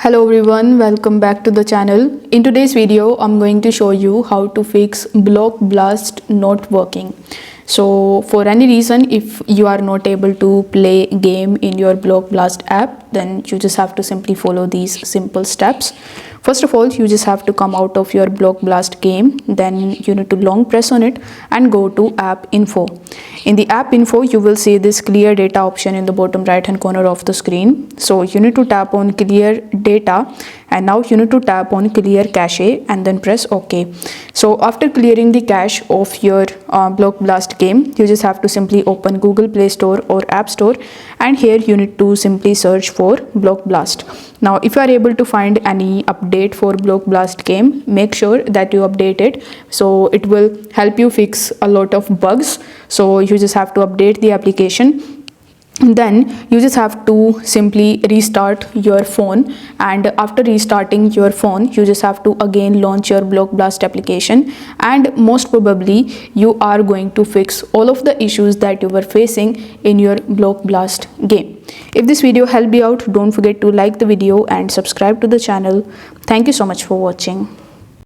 Hello everyone, welcome back to the channel. In today's video, I'm going to show you how to fix Block Blast not working. So for any reason, if you are not able to play game in your Block Blast app, then you just have to simply follow these simple steps. First of all, you just have to come out of your Block Blast game. Then you need to long press on it and go to app info. In the app info, you will see this clear data option in the bottom right hand corner of the screen. So you need to tap on clear data, and now you need to tap on clear cache and then press OK. So after clearing the cache of your Block Blast game, you just have to simply open Google Play Store or App Store, and here you need to simply search for Block Blast. Now if you are able to find any update for Block Blast game, make sure that you update it, so it will help you fix a lot of bugs. So you just have to update the application. Then you just have to simply restart your phone, and after restarting your phone, you just have to again launch your Block Blast application, and most probably you are going to fix all of the issues that you were facing in your Block Blast game. If this video helped you out, don't forget to like the video and subscribe to the channel. Thank you so much for watching.